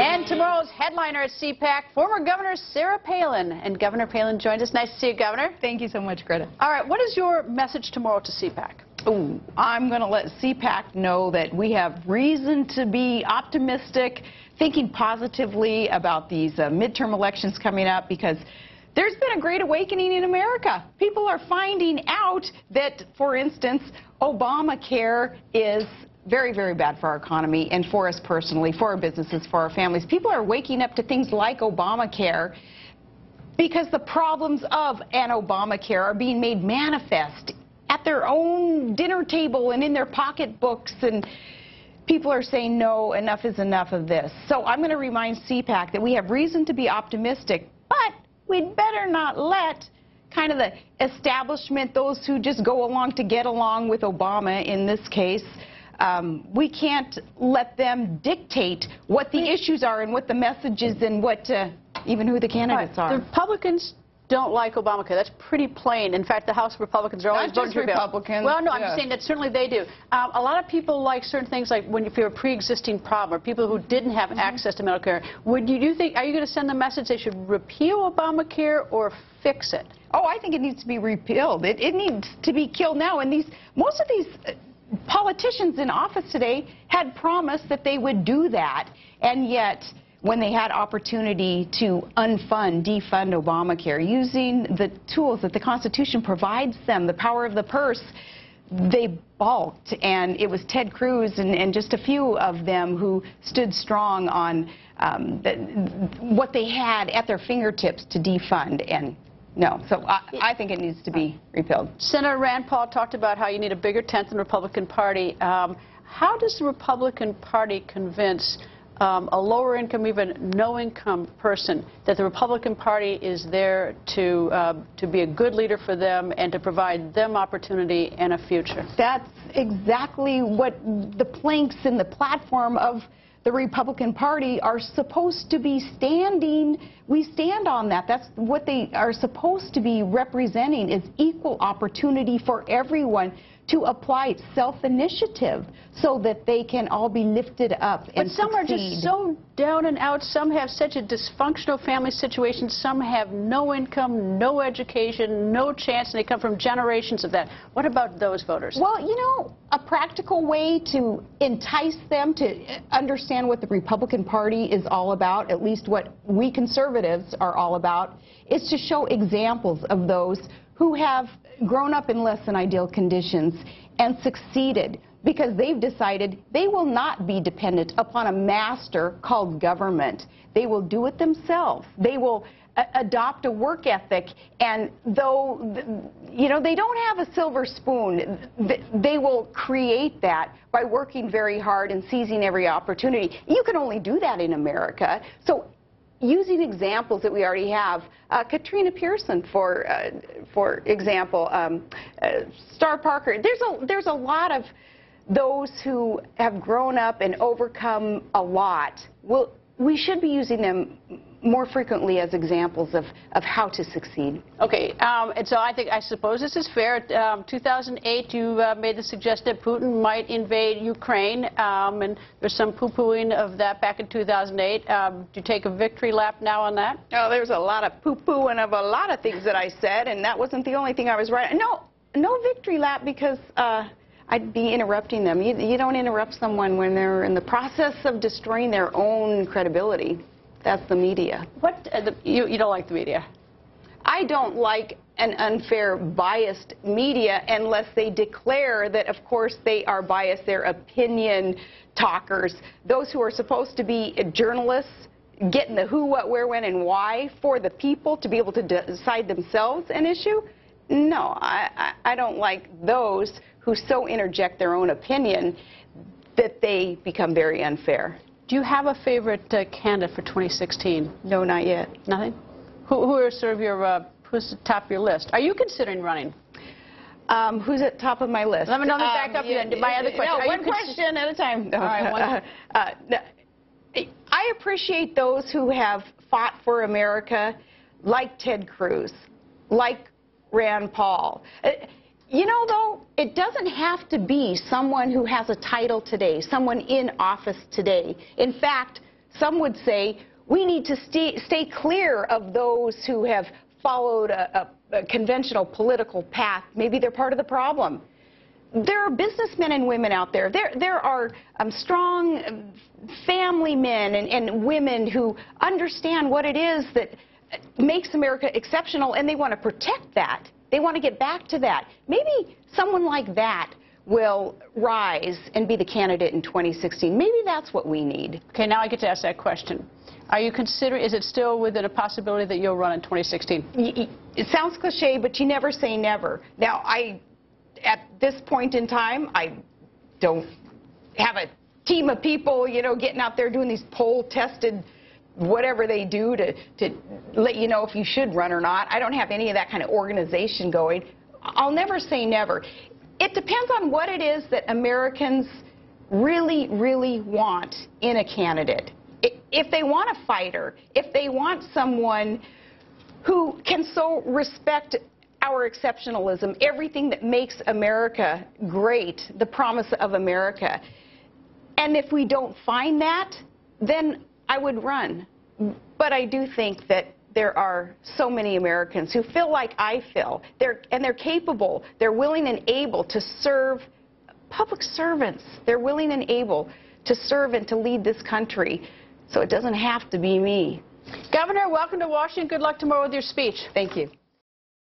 And tomorrow's headliner at CPAC, former Governor Sarah Palin. And Governor Palin joins us. Nice to see you, Governor. Thank you so much, Greta. All right, what is your message tomorrow to CPAC? Ooh, I'm going to let CPAC know that we have reason to be optimistic, thinking positively about these midterm elections coming up, because there's been a great awakening in America. People are finding out that, for instance, Obamacare is very, very bad for our economy and for us personally, for our businesses, for our families. People are waking up to things like Obamacare because the problems of an Obamacare are being made manifest at their own dinner table and in their pocketbooks, and people are saying, no, enough is enough of this. So I'm going to remind CPAC that we have reason to be optimistic, but we'd better not let kind of the establishment, those who just go along to get along with Obama in this case, we can't let them dictate what the issues are and what the message is and what even who the candidates are. The Republicans don't like Obamacare. That's pretty plain. In fact, the House Republicans are always voting for Republicans. Well, no, I'm just saying that certainly they do. A lot of people like certain things, like when if you're a pre-existing problem or people who didn't have access to medical care. Would you think, are you going to send the message they should repeal Obamacare or fix it? Oh, I think it needs to be repealed. It needs to be killed now. And most of these politicians in office today had promised that they would do that, and yet when they had opportunity to defund Obamacare, using the tools that the Constitution provides them, the power of the purse, they balked. And it was Ted Cruz and just a few of them who stood strong on what they had at their fingertips to defund. And no, so I think it needs to be repealed. Senator Rand Paul talked about how you need a bigger tent in the Republican Party. How does the Republican Party convince a lower income, even no income person that the Republican Party is there to be a good leader for them and to provide them opportunity and a future? That's exactly what the planks in the platform of the Republican Party are supposed to be standing. We stand on that. That's what they are supposed to be representing, is equal opportunity for everyone to apply self-initiative so that they can all be lifted up and But some succeed. are just so down and out. Some have such a dysfunctional family situation. Some have no income, no education, no chance, and they come from generations of that. What about those voters? Well, you know, a practical way to entice them to understand what the Republican Party is all about, at least what we conservatives are all about, is to show examples of those who have grown up in less than ideal conditions and succeeded because they've decided they will not be dependent upon a master called government. They will do it themselves. They will adopt a work ethic, and though, you know, they don't have a silver spoon, they will create that by working very hard and seizing every opportunity. You can only do that in America. So using examples that we already have, Katrina Pearson, for example, Star Parker. There's a lot of those who have grown up and overcome a lot. Well, we should be using them more frequently as examples of how to succeed. Okay, and so I suppose this is fair. 2008, you made the suggestion that Putin might invade Ukraine, and there's some poo-pooing of that back in 2008. Do you take a victory lap now on that? Oh, there's a lot of poo-pooing of a lot of things that I said, and that wasn't the only thing I was right. No victory lap, because I'd be interrupting them. You don't interrupt someone when they're in the process of destroying their own credibility. That's the media. You don't like the media? I don't like an unfair, biased media unless they declare that, of course, they are biased. They're opinion talkers. Those who are supposed to be journalists, getting the who, what, where, when, and why for the people to be able to decide themselves an issue. No, I don't like those who so interject their own opinion that they become very unfair. Do you have a favorite candidate for 2016? No, not yet. Nothing? Who are sort of your, who's the top of your list? Are you considering running? Who's at top of my list? Let me back up my other question. No, one question at a time. No. All right, I appreciate those who have fought for America, like Ted Cruz, like Rand Paul. You know, though, it doesn't have to be someone who has a title today, someone in office today. In fact, Some would say we need to stay clear of those who have followed a conventional political path. Maybe they're part of the problem. There are businessmen and women out there. There are strong family men and women who understand what it is that makes America exceptional, and they want to protect that. They want to get back to that. Maybe someone like that will rise and be the candidate in 2016. Maybe that's what we need. Okay, now I get to ask that question. Are you considering, is it still within a possibility that you'll run in 2016? It sounds cliche, but you never say never. Now, at this point in time, I don't have a team of people, you know, getting out there doing these poll-tested whatever they do to let you know if you should run or not. I don't have any of that kind of organization going. I'll never say never. It depends on what it is that Americans really, really want in a candidate. If they want a fighter, if they want someone who can so respect our exceptionalism, everything that makes America great, the promise of America, and if we don't find that, then I would run. But I do think that there are so many Americans who feel like I feel. They're capable. They're willing and able to serve, public servants. They're willing and able to serve and to lead this country. So it doesn't have to be me. Governor, welcome to Washington. Good luck tomorrow with your speech. Thank you.